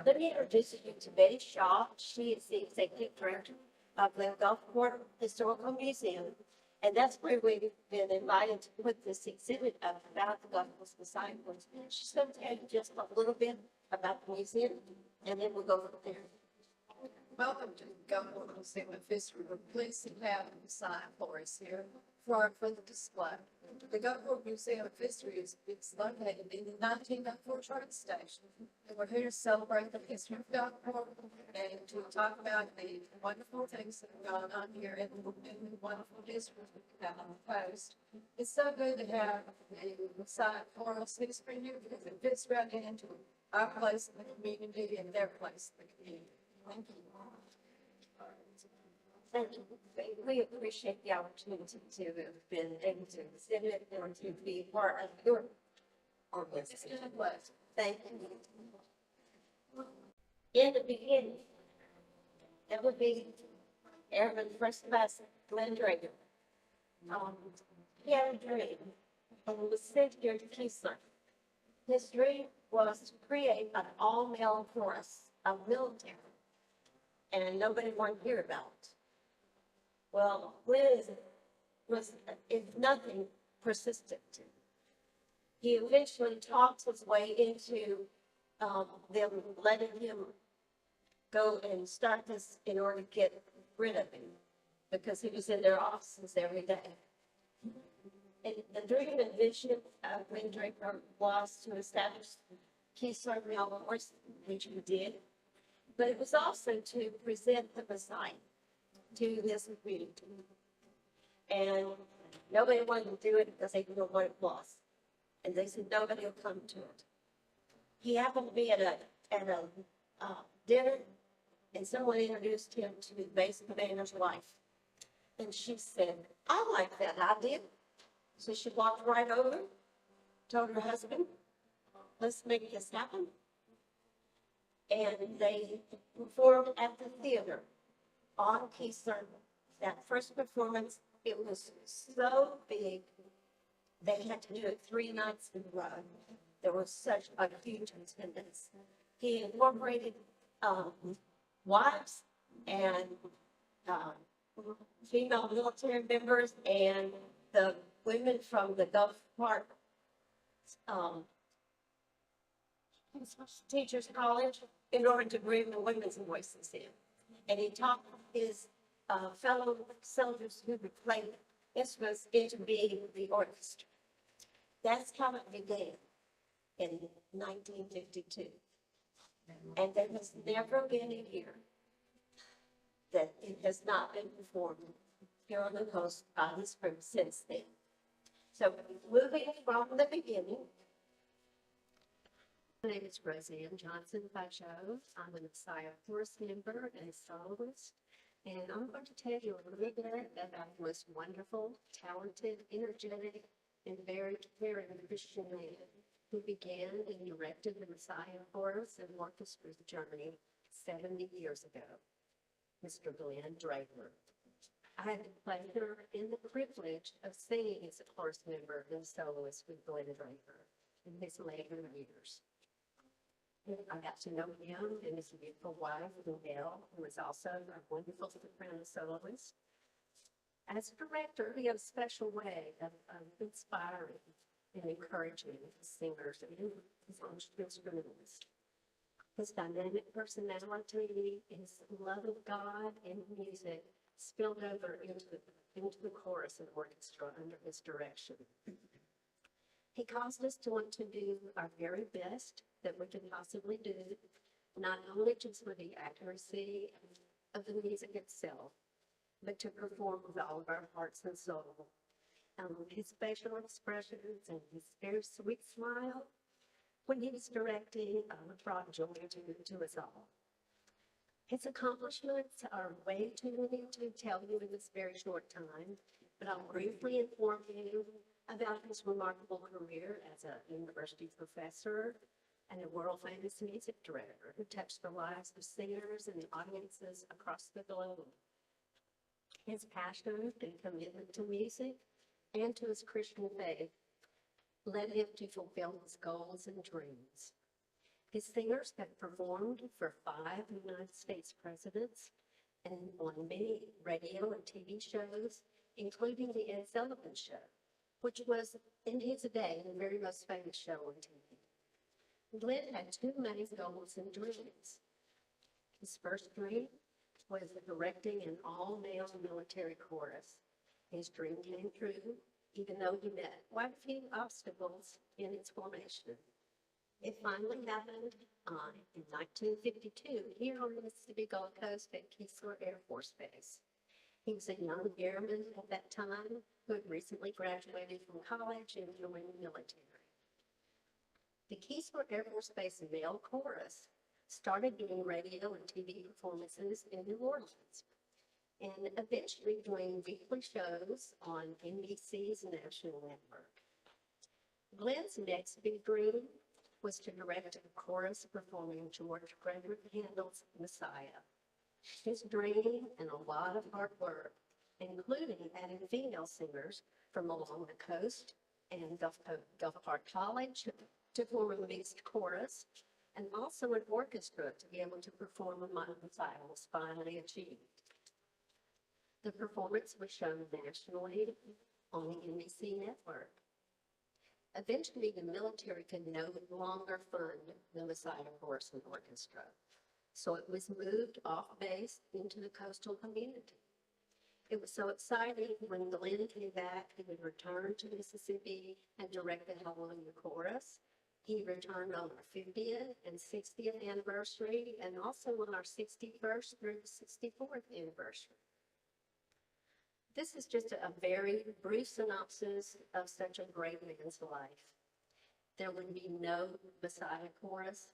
Let me introduce you to Betty Shaw. She is the executive director of the Gulfport Historical Museum. And that's where we've been invited to put this exhibit up about the Gulfport Messiah Horse. She's going to tell you just a little bit about the museum, and then we'll go from there. Welcome to the Gulfport Museum of History. We're pleased to have a sign for us here for the display. The Gulfport Museum of History is located in the 1904 train station. And we're here to celebrate the history of Gulfport and to talk about the wonderful things that have gone on here and the wonderful history we have on the coast. It's so good to have a sign for us history here because it fits right into our place in the community and their place in the community. Thank you. Thank you. We appreciate the opportunity to have been able to exhibit and to be part of your organization. Thank you. In the beginning, that would be Airman First Class Glenn Draper. He had a dream and was sent here to Keystone. His dream was to create an all-male force of military, and nobody wanted to hear about it. Well, Liz was, if nothing, persistent. He eventually talked his way into them letting him go and start this in order to get rid of him, because he was in their offices every day. And the dream and vision of Glenn Draper was to establish Keystone Rail Horse, which we did, but it was also to present the Messiah to this community. And nobody wanted to do it because they didn't know what it was. And they said nobody will come to it. He happened to be at a dinner, and someone introduced him to the base commander's wife. And she said, I like that idea. So she walked right over, told her husband, let's make this happen. And they performed at the theater on Keystone. That first performance, it was so big, they had to do it 3 nights in a row. There was such a huge attendance. He incorporated wives and female military members and the women from the Gulfport Teachers College in order to bring the women's voices in. And he taught his fellow soldiers who would play instruments into being the orchestra. That's how it began in 1952. And there has never been a year that it has not been performed here on the coast by this group since then. So moving from the beginning. My name is Roseanne Johnson Pacho. I'm a Messiah Horse member and soloist, and I'm going to tell you a little bit about the most wonderful, talented, energetic, and very caring Christian man who began and directed the Messiah Horse and Orchestra's journey 70 years ago, Mr. Glenn Draper. I had the pleasure and the privilege of singing as a horse member and soloist with Glenn Draper in his later years. I got to know him and his beautiful wife, Mel, who was also a wonderful soprano soloist. As a director, he had a special way of inspiring and encouraging his singers and his instrumentalists. His dynamic personality, his love of God and music spilled over into the chorus and orchestra under his direction. He caused us to want to do our very best that we could possibly do, not only just for the accuracy of the music itself, but to perform with all of our hearts and soul. His facial expressions and his very sweet smile when he was directing brought joy to us all. His accomplishments are way too many to tell you in this very short time, but I'll briefly inform you about his remarkable career as a university professor and a world-famous music director who touched the lives of singers and audiences across the globe. His passion and commitment to music and to his Christian faith led him to fulfill his goals and dreams. His singers have performed for 5 United States presidents and on many radio and TV shows, including the Ed Sullivan Show, which was, in his day, the very most famous show on TV. Glenn had 2 main goals and dreams. His first dream was directing an all-male military chorus. His dream came true, even though he met quite a few obstacles in its formation. It finally happened in 1952 here on the Mississippi Gulf Coast at Keesler Air Force Base. He was a young airman at that time who had recently graduated from college and joined the military. The Keesler Air Force Base male chorus started doing radio and TV performances in New Orleans, and eventually doing weekly shows on NBC's national network. Glenn's next big dream was to direct a chorus performing George Frederick Handel's Messiah. His dream and a lot of hard work, including adding female singers from along the coast and Gulfport College to form a mixed chorus, and also an orchestra to be able to perform among the Messiah was finally achieved. The performance was shown nationally on the NBC network. Eventually, the military could no longer fund the Messiah Chorus and Orchestra, so it was moved off base into the coastal community. It was so exciting when Glenn came back, he would return to Mississippi and direct the Hallelujah Chorus. He returned on our 50th and 60th anniversary, and also on our 61st through the 64th anniversary. This is just a very brief synopsis of such a great man's life. There would be no Messiah Chorus,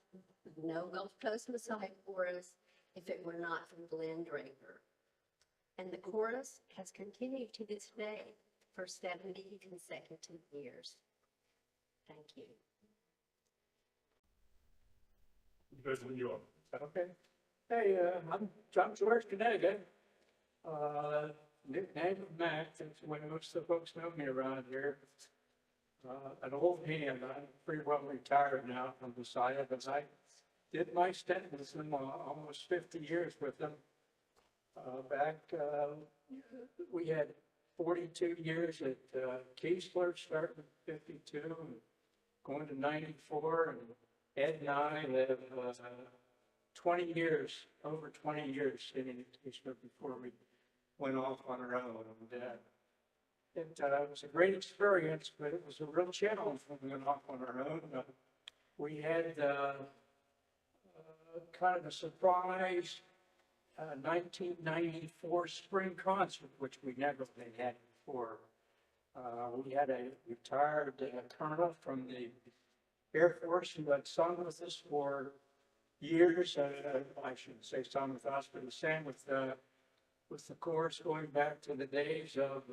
no Gulf Coast Messiah Chorus, if it were not for Glenn Draper. And the chorus has continued to this day for 70 consecutive years. Thank you. Good with you. Okay. Hey, I'm from George, Connecticut. Nickname of Mac, that's the way most of the folks know me around here. An old hand, I'm pretty well retired now from Messiah, but I did my stint with them almost 50 years with them. We had 42 years at Keesler, starting in 52, and going to 94, and Ed and I have 20 years, over 20 years sitting at Keesler before we went off on our own. And it was a great experience, but it was a real challenge when we went off on our own. We had kind of a surprise 1994 spring concert, which we never had before. We had a retired colonel from the Air Force who had sung with us for years. I shouldn't say sung with us, but he sang with the chorus going back to the days of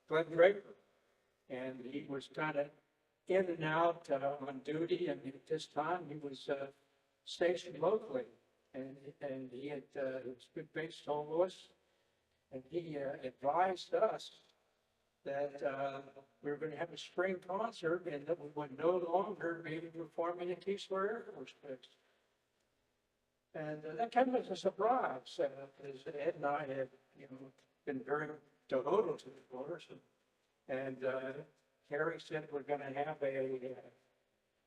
Glenn Draper. And he was kind of in and out on duty, and at this time he was stationed locally. And he had his good bass soloist, and he advised us that we were going to have a spring concert and that we would no longer be performing at Keesler Air Force Base. And that kind of was a surprise, as Ed and I had, been very devoted to the chorus. And Harry said we're going to have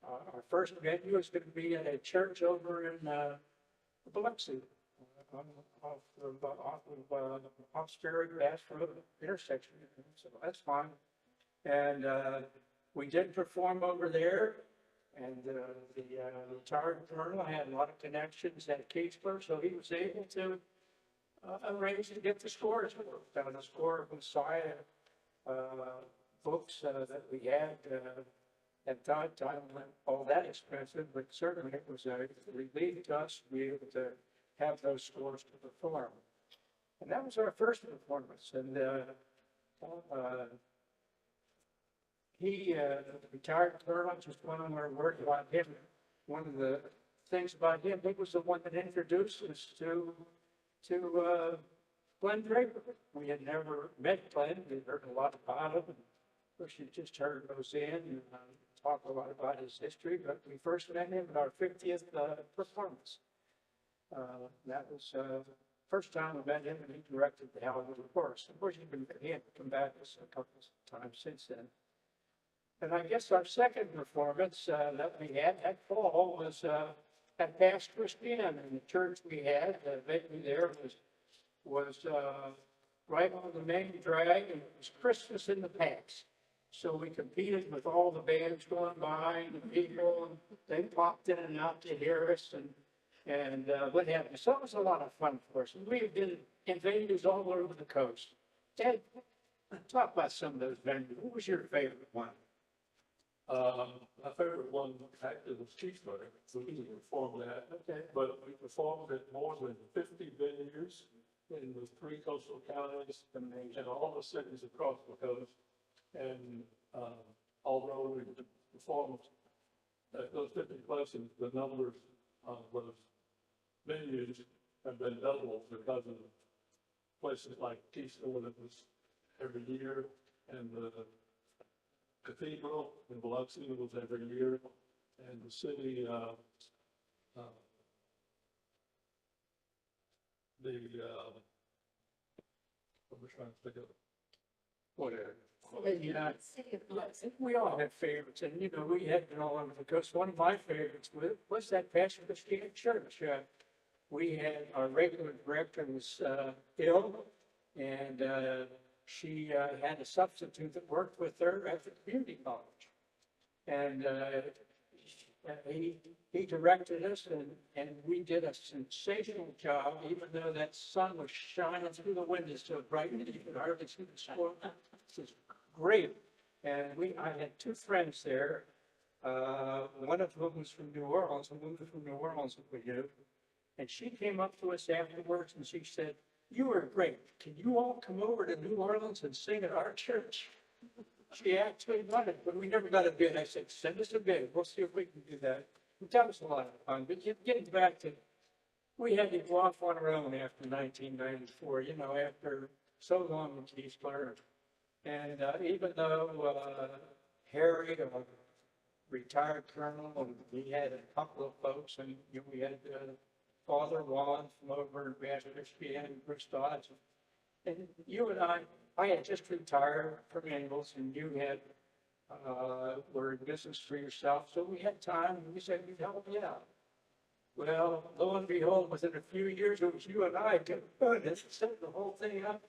our first venue is going to be at a church over in Biloxi, off Sperry Bass Road intersection. So that's fine. And we did perform over there. And the retired colonel had a lot of connections at Keesler, so he was able to arrange to get the scores worked on. The score of Messiah books that we had at that time weren't all that expensive, but certainly it was a relief to us to be able to have those scores to perform. And that was our first performance. And the retired colonel, just one of our word about him. One of the things about him, he was the one that introduced us to Glenn Draper. We had never met Glenn. We'd heard a lot about him. Of course, you just heard those in and talk a lot about his history, but we first met him at our 50th performance. That was first time we met him, and he directed the Hollywood Chorus. Of course, he had come back a couple of times since then. And I guess our second performance that we had that fall was at Pastor's Inn, and the church we had, the venue there was right on the main drag, and it was Christmas in the past. So we competed with all the bands going by and the people, and they popped in and out to hear us and what have you. So it was a lot of fun for us. And we've been in venues all over the coast. Ted, talk about some of those venues. What was your favorite one? My favorite one actually was Cheeseburger, so we performed that. Okay. But we performed at more than 50 venues in the 3 coastal counties and all the cities across the coast. And although we performed at those 50 places, the numbers of those venues have been doubled because of places like Keystone that was every year, and the Cathedral in Biloxi was every year, and the city, what we're trying to think of, whatever. Yeah, we all had favorites, and you know, we had been all over the coast. One of my favorites was that Pastor's Inn church. We had our regular director was ill, and she had a substitute that worked with her at the community college, and he directed us, and we did a sensational job, even though that sun was shining through the windows so bright that you could hardly see the smoke. It was great, and I had 2 friends there. One of them was from New Orleans, and moved from New Orleans with you. And she came up to us afterwards and she said, "You were great. Can you all come over to New Orleans and sing at our church?" She actually wanted, but we never got a bid. I said, "Send us a bid. We'll see if we can do that." But that was a lot of fun. But getting back to, we had to go off on our own after 1994, you know, after so long in Keystone. And even though Harry, a retired colonel, and we had a couple of folks, and you know, we had Father Juan from over in Pastor's Inn, and Bruce Dodds. And you and I had just retired from Ingalls, and you had were in business for yourself, so we had time, and we said, "We'd help you out." Well, lo and behold, within a few years, it was you and I doing this, set the whole thing up.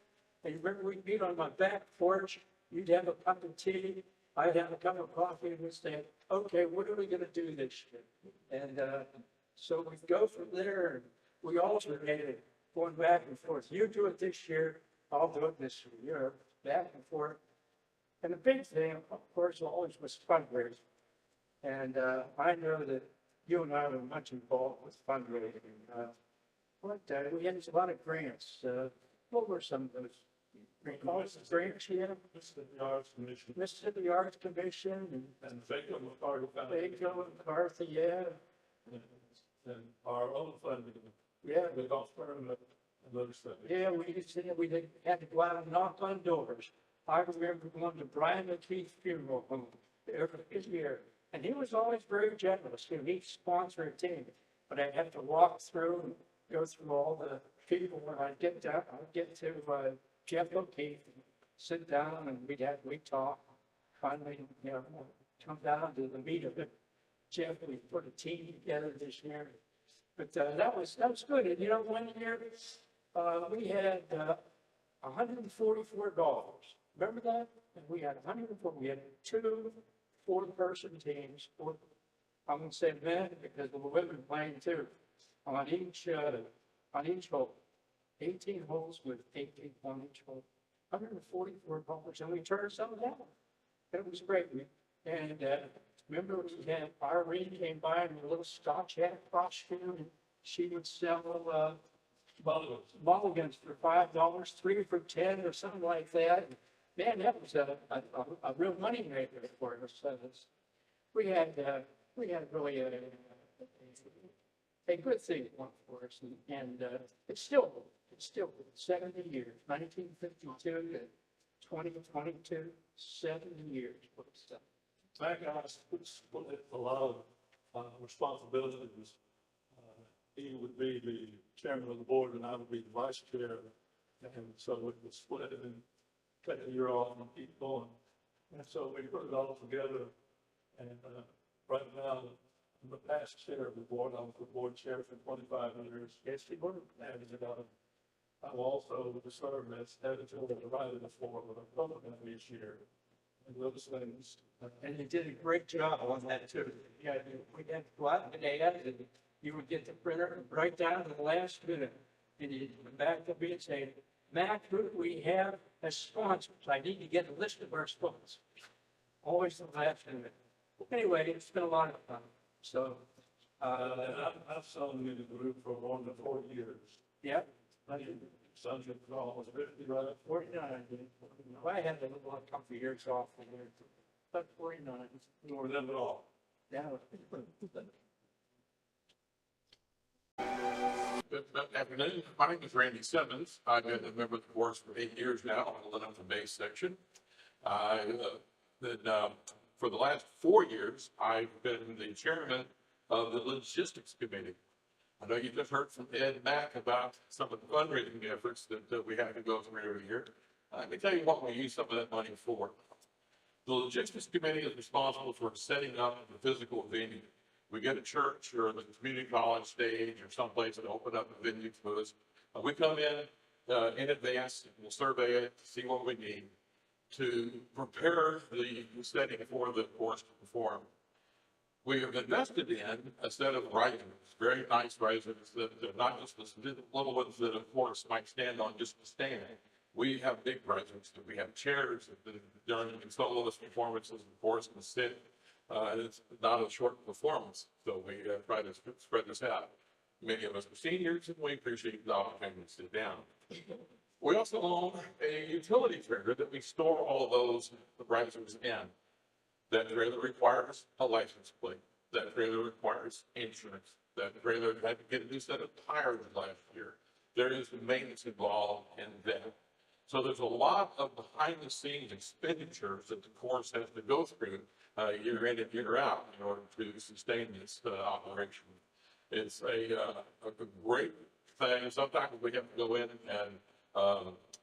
And you remember we'd meet on my back porch, you'd have a cup of tea, I'd have a cup of coffee, and we'd say, "Okay, what are we gonna do this year?" And so we'd go from there, and we alternated, going back and forth. You do it this year, I'll do it this year, back and forth. And the big thing, of course, always was fundraising. And I know that you and I were much involved with fundraising. We had a lot of grants. What were some of those? Grants, yeah. Mississippi Arts Commission. Mississippi Arts Commission And Baker McCarthy Foundation. Baker McCarthy, yeah. And our own funding, Yeah, the Gulfport and those things. yeah, we had to go out and knock on doors. I remember going to Brian McKeith's funeral home every year, and he was always very generous. You know, he sponsored a team, but I'd have to walk through and go through all the people. When I'd get to Jeff O'Keefe, and sit down, and we'd talk. Finally, you know, come down to the meat of it. Jeff, we put a team together this year, but that was good. And you know, one year we had $144. Remember that? And we had 104. We had 2 4-person teams. I'm going to say men because of the women playing too. On each hole, 18 holes with 8 people on each hole. $144, and we turned some down. It was great. And remember, we had Irene came by in a little Scotch hat costume, and she would sell mulligans for $5, 3 for 10, or something like that. Man, that was a real money maker for us. We had really a good thing going for us, and it's still 70 years, 1952 to 2022, 70 years. That guy split a lot of responsibilities. He would be the chairman of the board and I would be the vice chair. And so it was split and take a year off and keep going. And so we put it all together. And right now, I'm the past chair of the board. I was the board chair for 25 years. Yes, we were. And I've also served as editor of the writing for the Republican each year. And those things. And you did a great job on that too. Yeah, we had to go out and add, and you would get the printer right down to the last minute. And you'd come back to me and say, Matt, who do we have as sponsors? I need to get a list of our sponsors. Always the last minute. Anyway, it's been a lot of fun. So, I've sung in the group for more than 4 years. yeah, Sung it for almost 50, right? 49. Well, I had a little couple of years off from there, but 49. More than at all. Yeah. Good afternoon. My name is Randy Simmons. I've been a member of the board for 8 years now on the Lincoln Bay section. For the last 4 years, I've been the chairman of the logistics committee. I know you just heard from Ed and Mac about some of the fundraising efforts that we have to go through every year. Let me tell you what we use some of that money for. The logistics committee is responsible for setting up the physical venue. We get a church or the community college stage or someplace to open up a venue for us. We come in advance, we'll survey it, see what we need to prepare the setting for the course to perform. We have invested in a set of risers, very nice risers that are not just the little ones that of course might stand on just stand. We have big risers, we have chairs during soloist performances, of course, can sit. And it's not a short performance, so we try to spread this out. Many of us are seniors, and we appreciate the opportunity to sit down. We also own a utility trailer that we store all of those risers in. That trailer requires a license plate. That trailer requires insurance. That trailer had to get a new set of tires last year. There is maintenance involved in that. So there's a lot of behind-the-scenes expenditures that the course has to go through year in and year out in order to sustain this operation. It's a great thing. Sometimes we have to go in and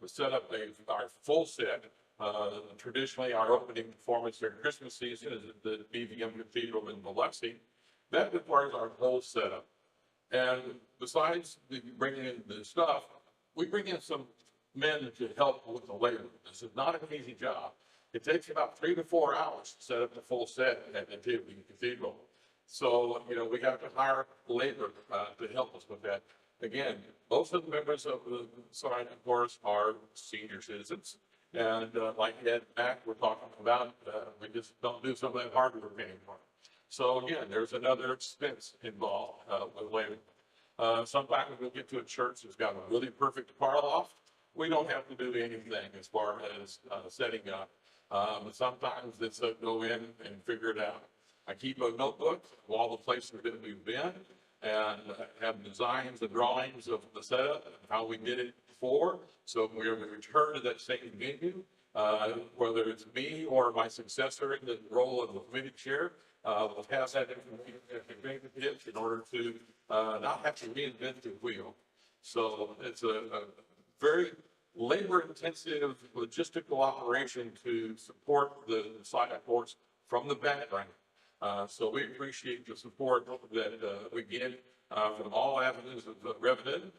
set up our full set. Traditionally, our opening performance during Christmas season is at the BVM Cathedral in Biloxi. That requires our whole setup. And besides bringing in the stuff, we bring in some men to help with the labor. This is not an easy job. It takes about 3 to 4 hours to set up the full set at the Cathedral. So, we have to hire labor to help us with that. Again, most of the members of the society, of course, are senior citizens. And like Ed and Mac were talking about, we just don't do some of that hard work anymore. So again, there's another expense involved with labor. Sometimes we'll get to a church that's got a really perfect car loft. We don't have to do anything as far as setting up. Sometimes it's go in and figure it out. I keep a notebook of all the places that we've been and have designs and drawings of the setup and how we did it before. So when we return to that same venue, whether it's me or my successor in the role of the committee chair, we'll pass that information in order to not have to reinvent the wheel. So it's a very labor-intensive logistical operation to support the site, of course, from the background. So we appreciate the support that we get from all avenues of revenue,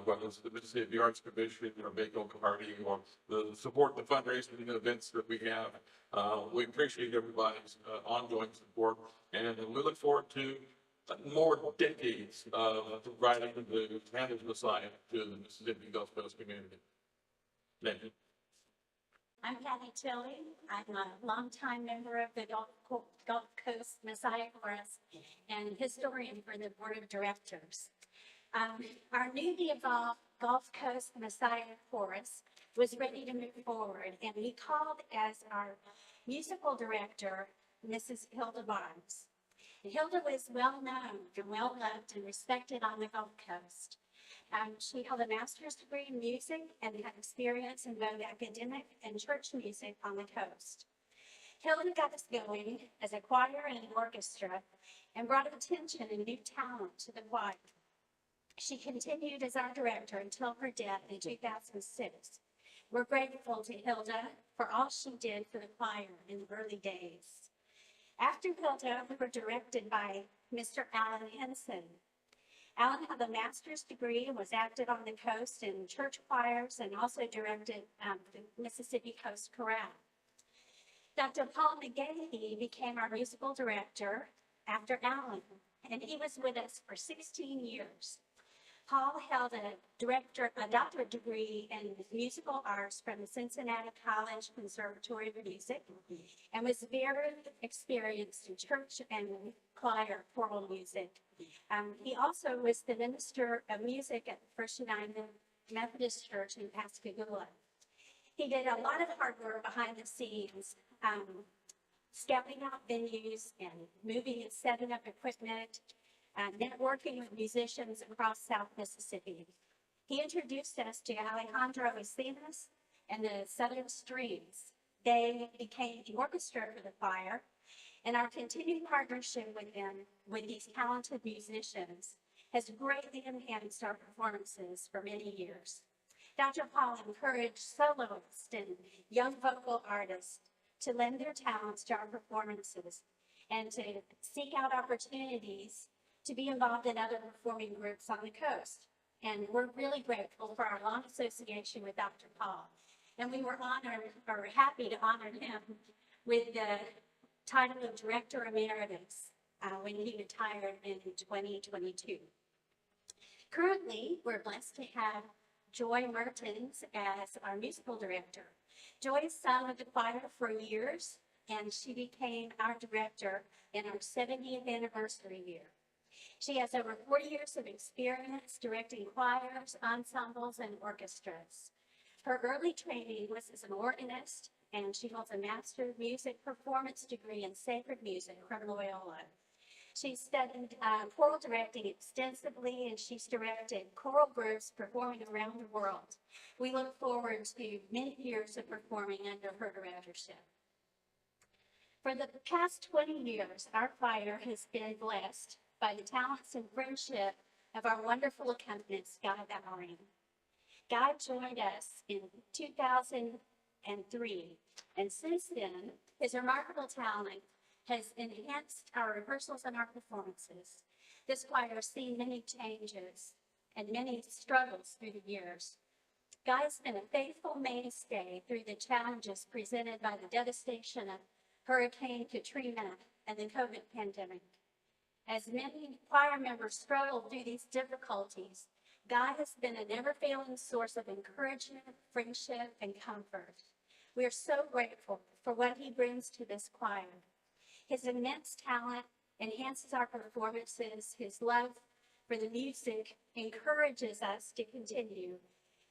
whether it's the Mississippi Arts Commission or Mako Party or the support, the fundraising events that we have. We appreciate everybody's ongoing support, and we look forward to more decades of providing the management side to the Mississippi Gulf Coast community. Thank you. I'm Kathy Tilley. I'm a longtime member of the Gulf Coast Messiah Chorus and historian for the board of directors. Our newly evolved Gulf Coast Messiah Chorus was ready to move forward, and we called as our musical director, Mrs. Hilda Barnes. Hilda was well known and well loved and respected on the Gulf Coast. She held a master's degree in music and had experience in both academic and church music on the coast. Hilda got us going as a choir and an orchestra and brought attention and new talent to the choir. She continued as our director until her death in 2006. We're grateful to Hilda for all she did for the choir in the early days. After Hilda, we were directed by Mr. Alan Henson. Alan had a master's degree and was active on the coast in church choirs and also directed the Mississippi Coast Chorale. Dr. Paul McGahey became our musical director after Alan, and he was with us for 16 years. Paul held a doctorate degree in musical arts from the Cincinnati College Conservatory of Music and was very experienced in church and choir choral music. He also was the minister of music at the First United Methodist Church in Pascagoula. He did a lot of hard work behind the scenes, scouting out venues and moving and setting up equipment, networking with musicians across South Mississippi. He introduced us to Alejandro Encinas and the Southern Strings. They became the orchestra for the choir, and our continued partnership with them, with these talented musicians, has greatly enhanced our performances for many years. Dr. Paul encouraged soloists and young vocal artists to lend their talents to our performances and to seek out opportunities to be involved in other performing groups on the coast. And we're really grateful for our long association with Dr. Paul. And we were honored, or happy to honor him with the title of Director Emeritus when he retired in 2022. Currently, we're blessed to have Joy Mertens as our musical director. Joy sung with the choir for years, and she became our director in our 70th anniversary year. She has over 40 years of experience directing choirs, ensembles, and orchestras. Her early training was as an organist, and she holds a Master of Music Performance degree in Sacred Music from Loyola. She studied choral directing extensively, and she's directed choral groups performing around the world. We look forward to many years of performing under her directorship. For the past 20 years, our choir has been blessed by the talents and friendship of our wonderful accompanist, Guy Bowering. Guy joined us in 2003, and since then, his remarkable talent has enhanced our rehearsals and our performances. This choir has seen many changes and many struggles through the years. Guy's been a faithful mainstay through the challenges presented by the devastation of Hurricane Katrina and the COVID pandemic. As many choir members struggle through these difficulties, Guy has been a never-failing source of encouragement, friendship, and comfort. We are so grateful for what he brings to this choir. His immense talent enhances our performances. His love for the music encourages us to continue,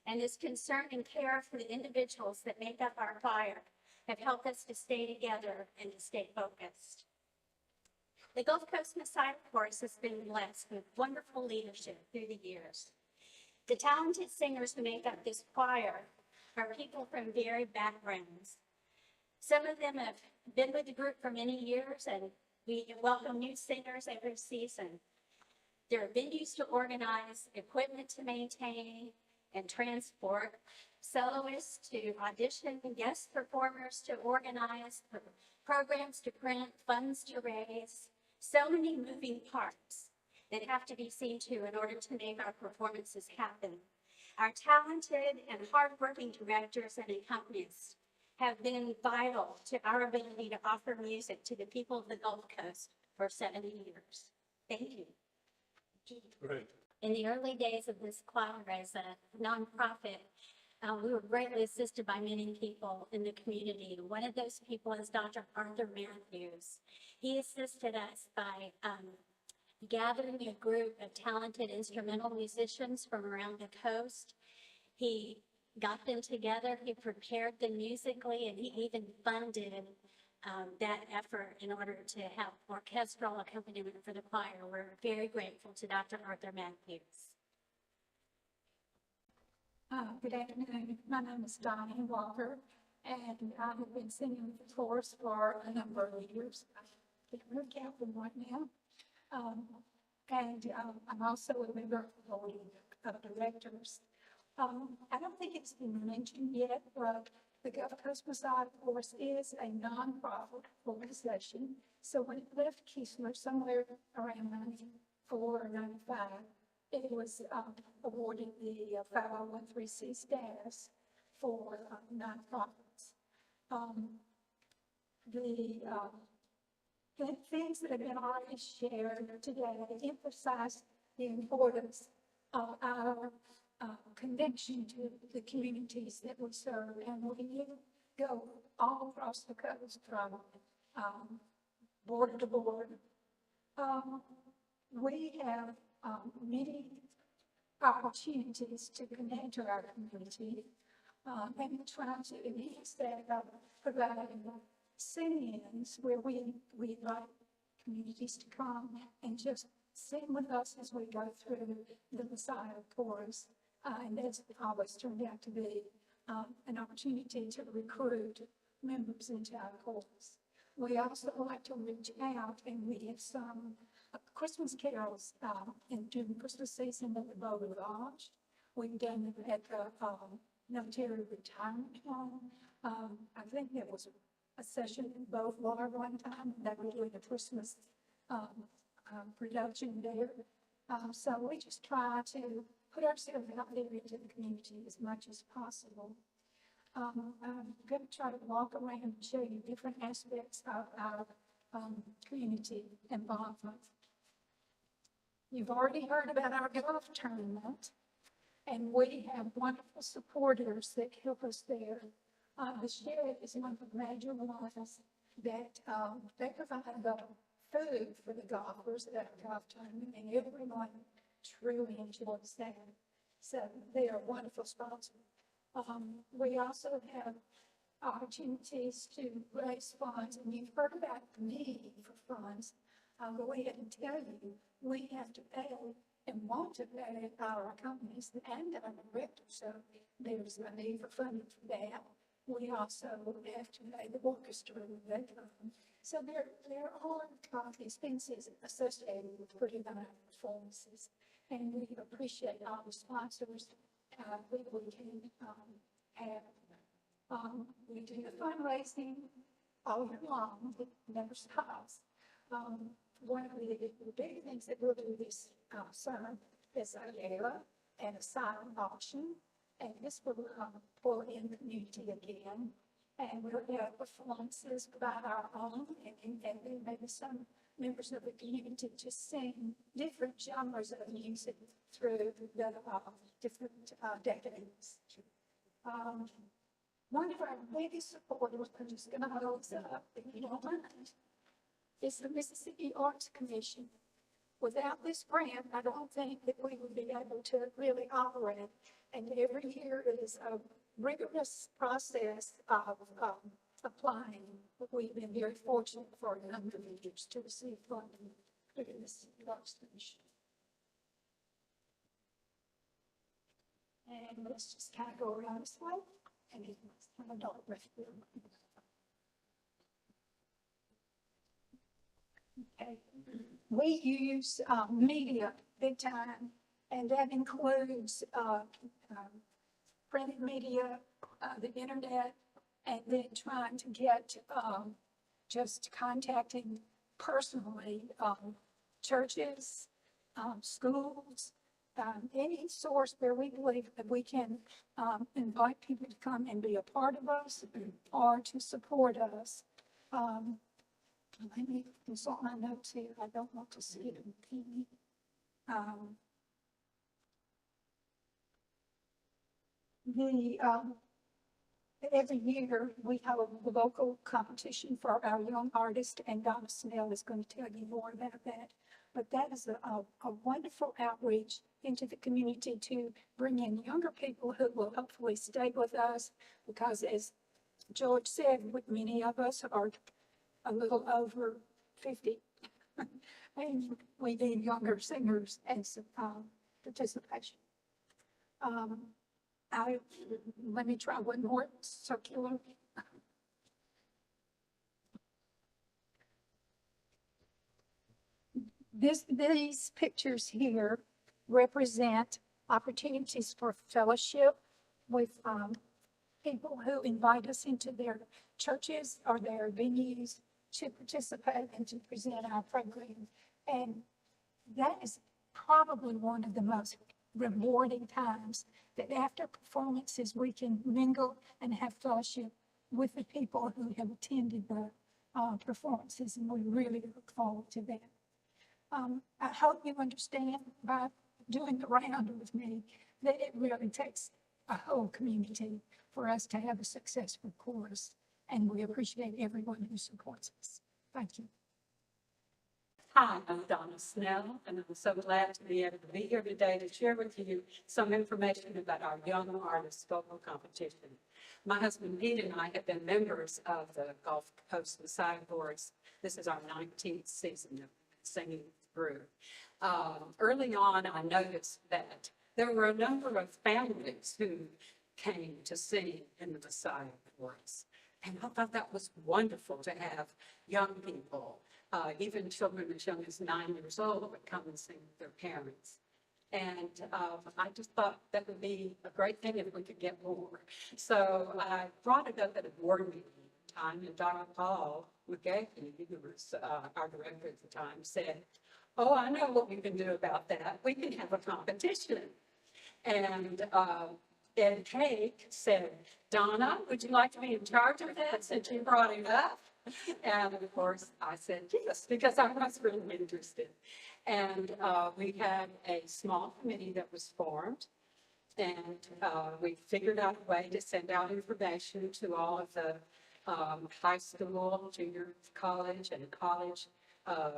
and his concern and care for the individuals that make up our choir have helped us to stay together and to stay focused. The Gulf Coast Messiah Chorus has been blessed with wonderful leadership through the years. The talented singers who make up this choir are people from varied backgrounds. Some of them have been with the group for many years, and we welcome new singers every season. There are venues to organize, equipment to maintain and transport, soloists to audition, guest performers to organize, programs to print, funds to raise. So many moving parts that have to be seen to in order to make our performances happen. Our talented and hardworking directors and accompanists have been vital to our ability to offer music to the people of the Gulf Coast for 70 years. Thank you. Great. In the early days of this choir as a nonprofit, we were greatly assisted by many people in the community. One of those people is Dr. Arthur Matthews. He assisted us by gathering a group of talented instrumental musicians from around the coast. He got them together, he prepared them musically, and he even funded that effort in order to have orchestral accompaniment for the choir. We're very grateful to Dr. Arthur Matthews. Good afternoon. My name is Diane Walker. And I have been singing the chorus for a number of years. I can't really count them right now. I'm also a member of the board of directors. I don't think it's been mentioned yet, but the Gulf Coast Messiah Force is a nonprofit organization. So when it left Keesler somewhere around 94 or 95, it was awarded the 501(c)(3) status for nonprofits. The things that have been already shared today emphasize the importance of our connection to the communities that we serve. And we go all across the coast from border to border. We have many opportunities to connect to our community and try to enhance that by providing sing-ins where we invite communities to come and just sing with us as we go through the Messiah chorus. And that's always turned out to be an opportunity to recruit members into our chorus. We also like to reach out, and we have some Christmas carols during the Christmas season at the Bow Lodge. We've done it at the military retirement home. I think there was a session in both Water one time, and they were doing a Christmas production there. So we just try to put ourselves out there into the community as much as possible. I'm going to try to walk around and show you different aspects of our community involvement. You've already heard about our golf tournament, and we have wonderful supporters that help us there. The sheriff is one of the major ones that they provide the food for the golfers at our golf tournament, and everyone truly enjoys that. So they are a wonderful sponsor. We also have opportunities to raise funds, and you've heard about the need for funds. I'll go ahead and tell you, we have to pay and want to pay our companies and our directors, so there's a need for funding for that. We also have to pay the orchestra that so there are expenses associated with putting on our performances, and we appreciate all the sponsors that we can have. We do the fundraising all year long. It never stops. One of the big things that we'll do this summer is a gala and a silent auction, and this will pull in the community again. And we'll have performances by our own, and then maybe some members of the community just sing different genres of music through the different decades. One of our biggest supporters, I'm just going to hold this up if you don't mind, is the Mississippi Arts Commission. Without this grant, I don't think that we would be able to really operate. And every year is a rigorous process of applying. We've been very fortunate for a number of years to receive funding through the Mississippi Arts Commission. And let's just kind of go around this way. And it's kind of dark right here. Okay. We use media big time, and that includes printed media, the internet, and then trying to get just contacting personally churches, schools, any source where we believe that we can invite people to come and be a part of us or to support us. Let me consult my notes here. I don't want to see it repeat. Every year we have a local competition for our young artist, and Donna Snell is going to tell you more about that. But that is a wonderful outreach into the community to bring in younger people who will hopefully stay with us, because as George said, many of us are a little over 50, and we need younger singers and some participation. Let me try one more circular These pictures here represent opportunities for fellowship with people who invite us into their churches or their venues to participate and to present our program. And that is probably one of the most rewarding times, that after performances, we can mingle and have fellowship with the people who have attended the performances, and we really look forward to that. I hope you understand by doing the round with me that it really takes a whole community for us to have a successful chorus, and we appreciate everyone who supports us. Thank you. Hi, I'm Donna Snell, and I'm so glad to be able to be here today to share with you some information about our Young Artist Vocal Competition. My husband Pete and I have been members of the Gulf Coast Messiah Chorus. This is our 19th season of singing through. Early on, I noticed that there were a number of families who came to sing in the Messiah Chorus. And I thought that was wonderful to have young people, even children as young as 9 years old, would come and sing with their parents. And I just thought that would be a great thing if we could get more. So I brought it up at a board meeting time, and Dr. Paul McGahey, who was our director at the time, said, "Oh, I know what we can do about that. We can have a competition." And Ed Cake said, "Donna, would you like to be in charge of that since you brought it up?" And of course, I said yes, because I was really interested. And we had a small committee that was formed, and we figured out a way to send out information to all of the high school, junior college, and college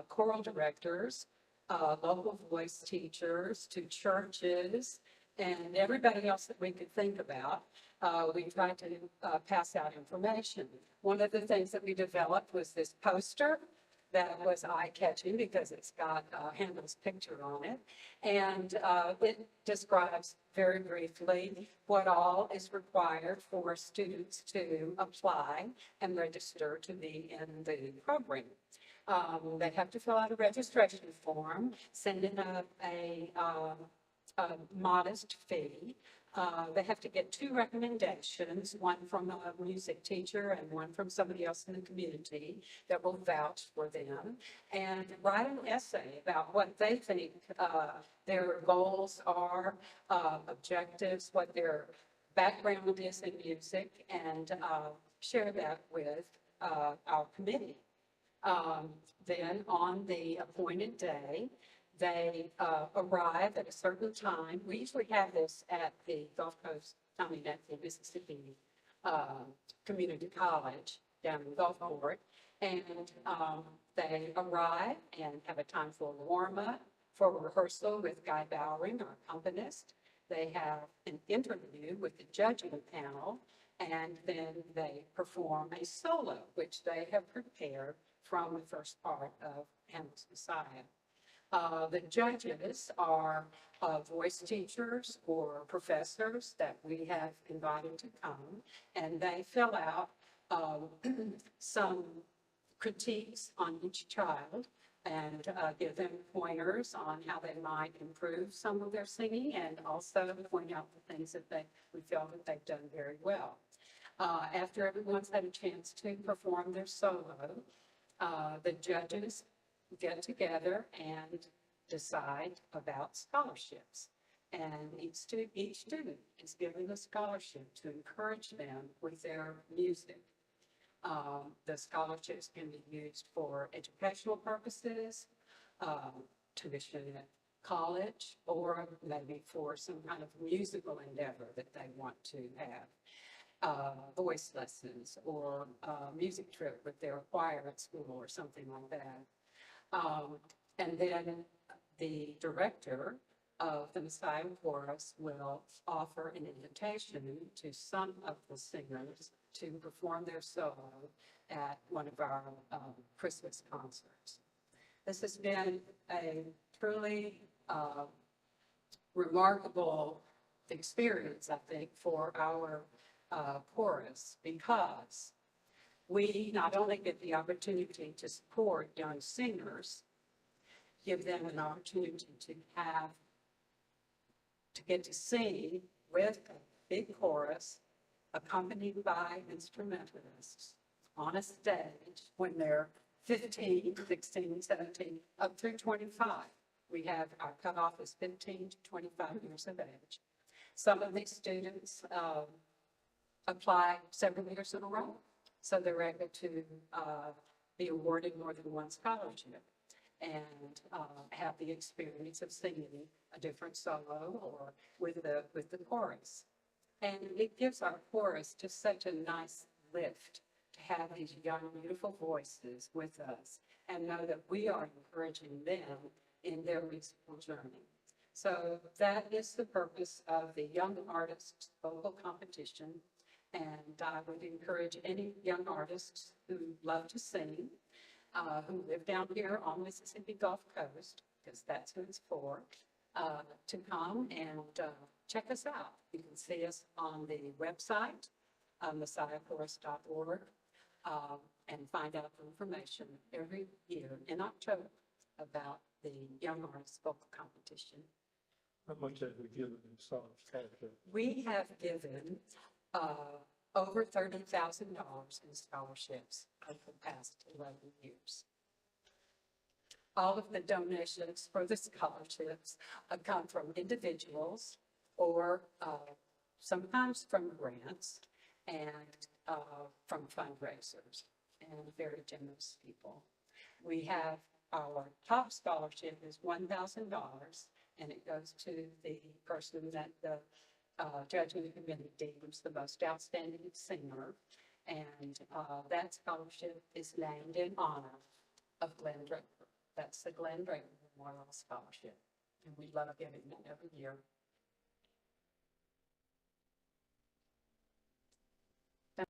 choral directors, local voice teachers, to churches, and everybody else that we could think about. We tried to pass out information. One of the things that we developed was this poster that was eye-catching because it's got Handel's picture on it. And it describes very briefly what all is required for students to apply and register to be in the program. They have to fill out a registration form, send in a modest fee. They have to get 2 recommendations, one from a music teacher and one from somebody else in the community that will vouch for them, and write an essay about what they think their goals are, objectives, what their background is in music, and share that with our committee. Then on the appointed day, they arrive at a certain time. We usually have this at the Gulf Coast, at the Mississippi Community College down in Gulfport. And they arrive and have a time for warm-up, for rehearsal with Guy Bowring, our accompanist. They have an interview with the judging panel, and then they perform a solo, which they have prepared from the first part of Handel's Messiah. The judges are voice teachers or professors that we have invited to come, and they fill out some critiques on each child and give them pointers on how they might improve some of their singing, and also point out the things that we feel that they've done very well. After everyone's had a chance to perform their solo, the judges get together and decide about scholarships. And each student is given a scholarship to encourage them with their music. The scholarships can be used for educational purposes, tuition at college, or maybe for some kind of musical endeavor that they want to have. Voice lessons or music trip with their choir at school or something like that. And then the director of the Messiah Chorus will offer an invitation to some of the singers to perform their solo at one of our Christmas concerts. This has been a truly remarkable experience, I think, for our chorus, because we not only get the opportunity to support young singers, give them an opportunity to get to sing with a big chorus accompanied by instrumentalists on a stage when they're 15, 16, 17, up through 25. We have, our cutoff is 15 to 25 years of age. Some of these students apply several years in a row, so they're able to be awarded more than one scholarship and have the experience of singing a different solo or with the chorus. And it gives our chorus just such a nice lift to have these young, beautiful voices with us and know that we are encouraging them in their musical journey. So that is the purpose of the Young Artists Vocal Competition. And I would encourage any young artists who love to sing, who live down here on Mississippi Gulf Coast, because that's who it's for, to come and check us out. You can see us on the website, messiahchorus.org, and find out information every year in October about the Young Artists Vocal Competition. How much have we given in scholarship? We have given over $30,000 in scholarships over the past 11 years. All of the donations for the scholarships come from individuals or sometimes from grants and from fundraisers and very generous people. We have our top scholarship is $1,000, and it goes to the person that the judging committee deems the most outstanding singer. And that scholarship is named in honor of Glenn Draper. That's the Glenn Draper Memorial Scholarship. And we love giving it every year.